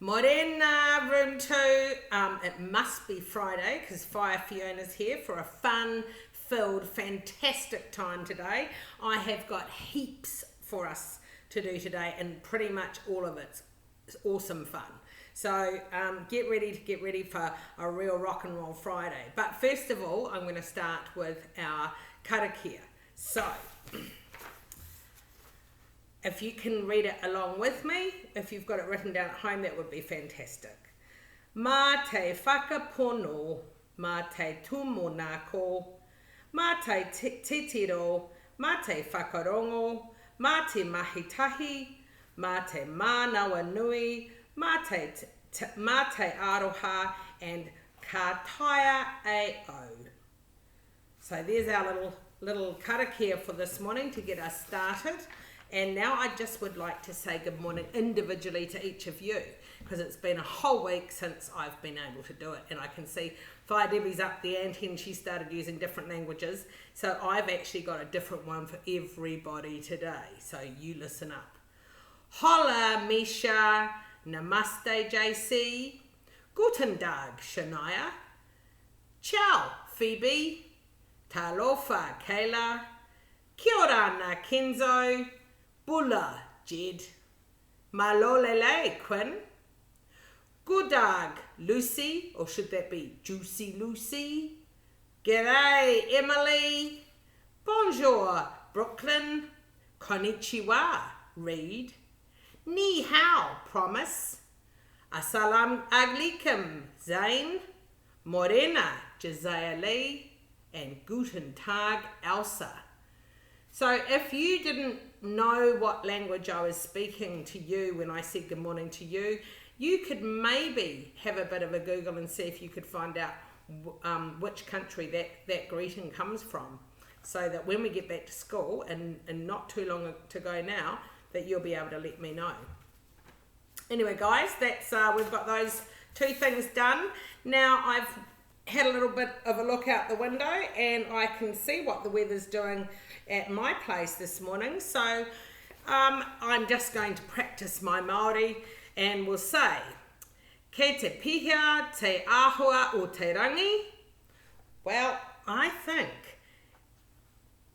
Morena, room 2. It must be Friday because Whaea Fiona's here for a fun-filled, fantastic time today. I have got heaps for us to do today, and pretty much all of it's awesome fun. So get ready for a real rock and roll Friday. But first of all, I'm going to start with our karakia. So if you can read it along with me, if you've got it written down at home, that would be fantastic. Mā te whakapono, mā te tūmonako, mā te titiro, mā te whakarongo, mā te mahitahi, mā te mānawa nui, mā te aroha, and ka taia ao. So there's our little karakia for this morning to get us started. And now I just would like to say good morning individually to each of you, because it's been a whole week since I've been able to do it, and I can see Whaea Debbie's up the ante and she started using different languages, so I've actually got a different one for everybody today, so you listen up. Hola Misha, namaste JC, guten Tag Shania, ciao Phoebe, talofa Kayla, kia ora na Kenzo, Bula, Jed. Malolele, Quinn. Good dag, Lucy, or should that be Juicy Lucy? G'day, Emily. Bonjour, Brooklyn. Konnichiwa, Reed. Ni hao, Promise. Assalamu alaikum, Zain. Morena, Josiah Lee. And Guten Tag, Elsa. So if you didn't know what language I was speaking to you when I said good morning to you, you could maybe have a bit of a Google and see if you could find out which country that greeting comes from, so that when we get back to school, and not too long to go now, that you'll be able to let me know. Anyway guys, that's we've got those two things done. Now I've had a little bit of a look out the window and I can see what the weather's doing at my place this morning, so I'm just going to practice my Māori and we'll say ke te pihia te āhua o te rangi. Well, I think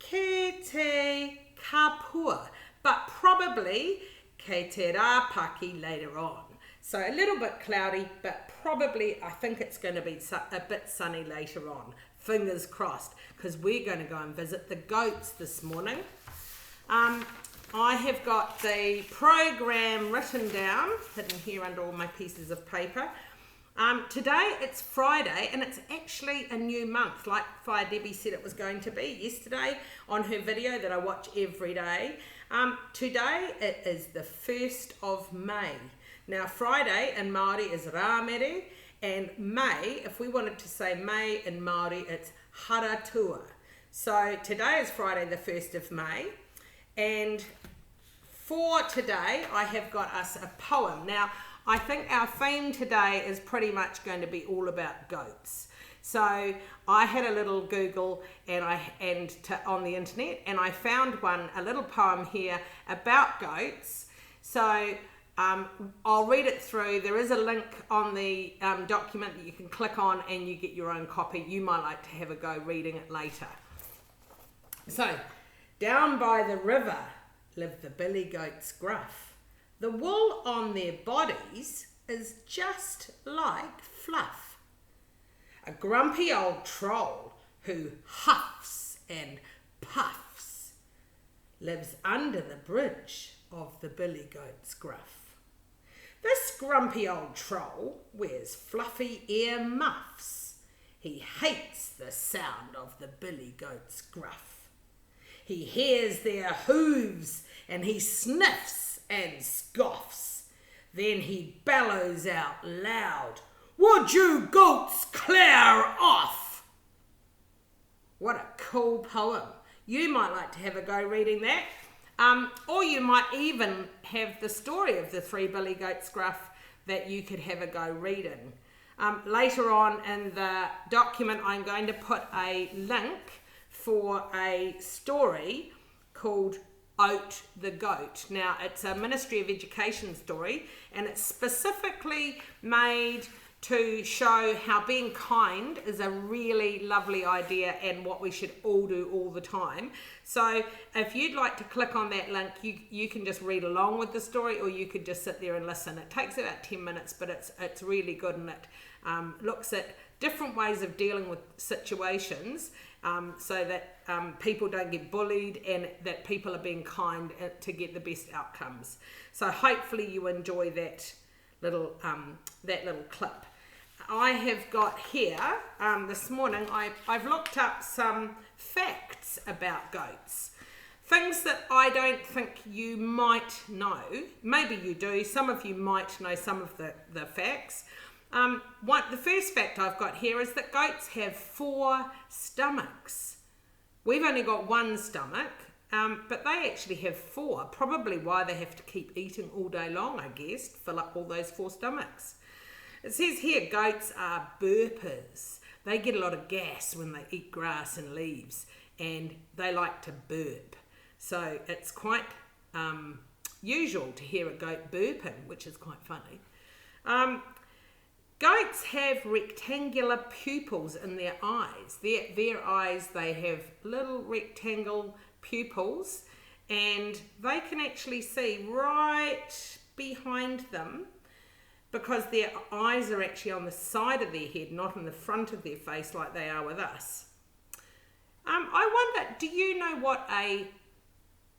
ke te kapua, but probably ke te rāpaki later on. So a little bit cloudy, but probably I think it's going to be a bit sunny later on. Fingers crossed, because we're going to go and visit the goats this morning. I have got the program written down, hidden here under all my pieces of paper. Today it's Friday, and it's actually a new month, like Whaea Debbie said it was going to be yesterday on her video that I watch every day. Today it is the 1st of May. Now Friday in Māori is Rāmere, and May, if we wanted to say May in Māori, it's Haratua. So today is Friday the 1st of May, and for today I have got us a poem. Now I think our theme today is pretty much going to be all about goats. So I had a little Google on the internet, and I found a little poem here about goats. So I'll read it through. There is a link on the document that you can click on and you get your own copy. You might like to have a go reading it later. So, down by the river live the billy goats gruff. The wool on their bodies is just like fluff. A grumpy old troll who huffs and puffs lives under the bridge of the billy goats gruff. This grumpy old troll wears fluffy ear muffs. He hates the sound of the billy goats gruff. He hears their hooves and he sniffs and scoffs. Then he bellows out loud, "Would you goats clear off?" What a cool poem. You might like to have a go reading that. Or you might even have the story of the 3 billy goats gruff that you could have a go reading. Later on in the document, I'm going to put a link for a story called Oat the Goat. Now, it's a Ministry of Education story, and it's specifically made to show how being kind is a really lovely idea and what we should all do all the time. So if you'd like to click on that link, you can just read along with the story, or you could just sit there and listen. It takes about 10 minutes, but it's really good, and it looks at different ways of dealing with situations, so that people don't get bullied and that people are being kind to get the best outcomes. So hopefully you enjoy that little clip. I have got here, this morning, I've looked up some facts about goats. Things that I don't think you might know. Maybe you do. Some of you might know some of the facts. The first fact I've got here is that goats have 4 stomachs. We've only got 1 stomach, but they actually have 4. Probably why they have to keep eating all day long, I guess, to fill up all those 4 stomachs. It says here goats are burpers. They get a lot of gas when they eat grass and leaves, and they like to burp. So it's quite usual to hear a goat burping, which is quite funny. Goats have rectangular pupils in their eyes. Their eyes, they have little rectangle pupils, and they can actually see right behind them, because their eyes are actually on the side of their head, not in the front of their face like they are with us. I wonder, do you know what a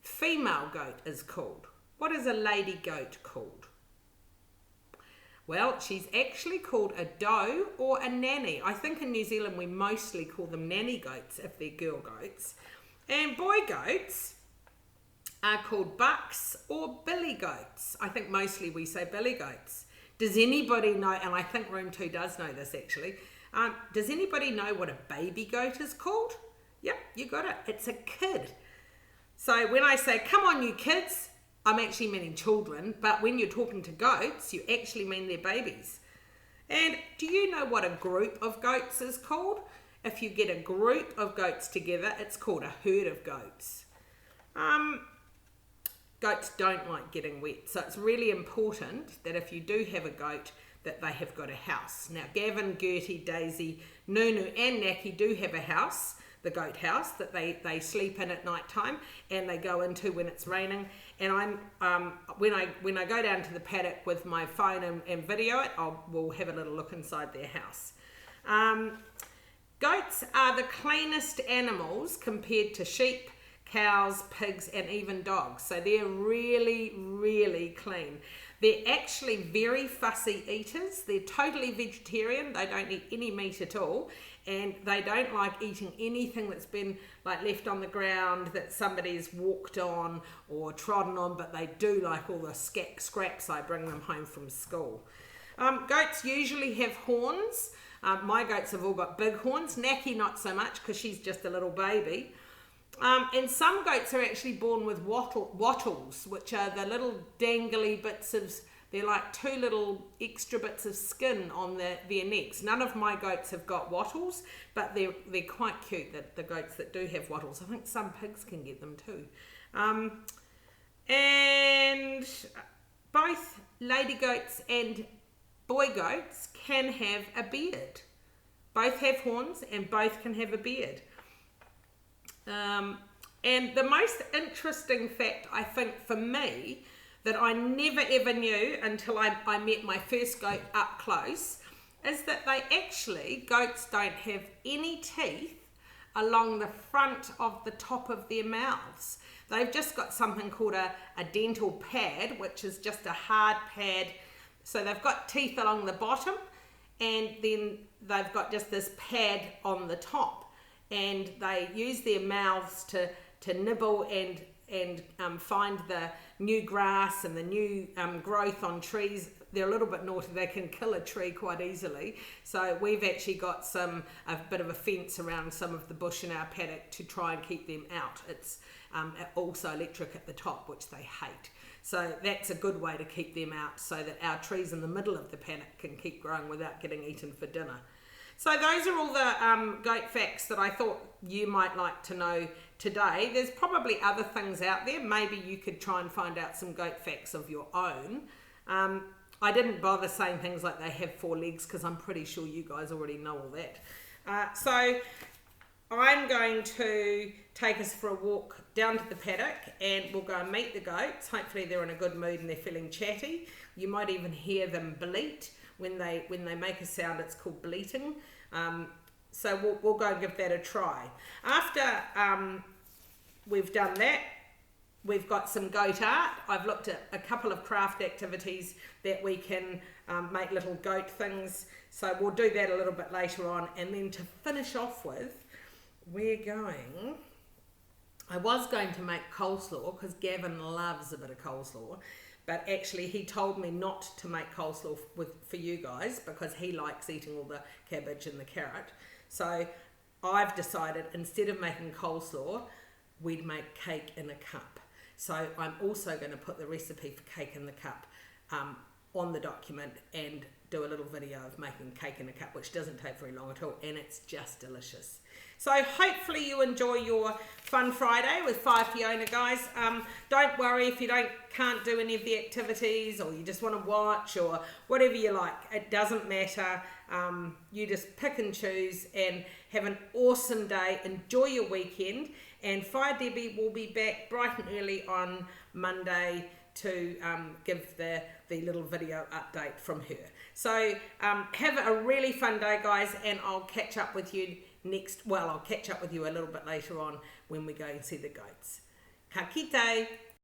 female goat is called? What is a lady goat called? Well, she's actually called a doe or a nanny. I think in New Zealand we mostly call them nanny goats if they're girl goats. And boy goats are called bucks or billy goats. I think mostly we say billy goats. Does anybody know, and I think Room 2 does know this actually, does anybody know what a baby goat is called? Yep, you got it. It's a kid. So when I say, come on you kids, I'm actually meaning children, but when you're talking to goats, you actually mean their babies. And do you know what a group of goats is called? If you get a group of goats together, it's called a herd of goats. Goats don't like getting wet, so it's really important that if you do have a goat, that they have got a house. Now, Gavin, Gertie, Daisy, Nunu and Naki do have a house, the goat house, that they sleep in at night time and they go into when it's raining. And when I go down to the paddock with my phone and video it, we'll have a little look inside their house. Goats are the cleanest animals compared to sheep, cows, pigs, and even dogs. So they're really, really clean. They're actually very fussy eaters. They're totally vegetarian. They don't eat any meat at all. And they don't like eating anything that's been like left on the ground that somebody's walked on or trodden on, but they do like all the scraps I bring them home from school. Goats usually have horns. My goats have all got big horns. Naki not so much because she's just a little baby. And some goats are actually born with wattles, which are the little dangly bits of, they're like 2 little extra bits of skin on their necks. None of my goats have got wattles, but they're quite cute, the goats that do have wattles. I think some pigs can get them too. And both lady goats and boy goats can have a beard. Both have horns and both can have a beard. And the most interesting fact, I think, for me, that I never ever knew until I met my first goat up close, is that goats don't have any teeth along the front of the top of their mouths. They've just got something called a dental pad, which is just a hard pad. So they've got teeth along the bottom, and then they've got just this pad on the top. And they use their mouths to nibble and find the new grass and the new growth on trees. They're a little bit naughty. They can kill a tree quite easily. So we've actually got a bit of a fence around some of the bush in our paddock to try and keep them out. It's also electric at the top, which they hate. So that's a good way to keep them out so that our trees in the middle of the paddock can keep growing without getting eaten for dinner. So those are all the goat facts that I thought you might like to know today. There's probably other things out there. Maybe you could try and find out some goat facts of your own. I didn't bother saying things like they have 4 legs because I'm pretty sure you guys already know all that. So I'm going to take us for a walk down to the paddock and we'll go and meet the goats. Hopefully they're in a good mood and they're feeling chatty. You might even hear them bleat. When they make a sound, it's called bleating. So we'll go and give that a try. After we've done that, we've got some goat art. I've looked at a couple of craft activities that we can make little goat things. So we'll do that a little bit later on. And then to finish off with, I was going to make coleslaw because Gavin loves a bit of coleslaw. But actually he told me not to make coleslaw for you guys because he likes eating all the cabbage and the carrot. So I've decided instead of making coleslaw, we'd make cake in a cup. So I'm also going to put the recipe for cake in the cup on the document and do a little video of making cake in a cup, which doesn't take very long at all, and it's just delicious. So hopefully you enjoy your fun Friday with Whaea Fiona, guys. Don't worry if you can't do any of the activities or you just want to watch or whatever you like. It doesn't matter. You just pick and choose and have an awesome day. Enjoy your weekend. And Whaea Debbie will be back bright and early on Monday to give the little video update from her. So have a really fun day, guys, and I'll catch up with you I'll catch up with you a little bit later on when we go and see the goats. Ka kite!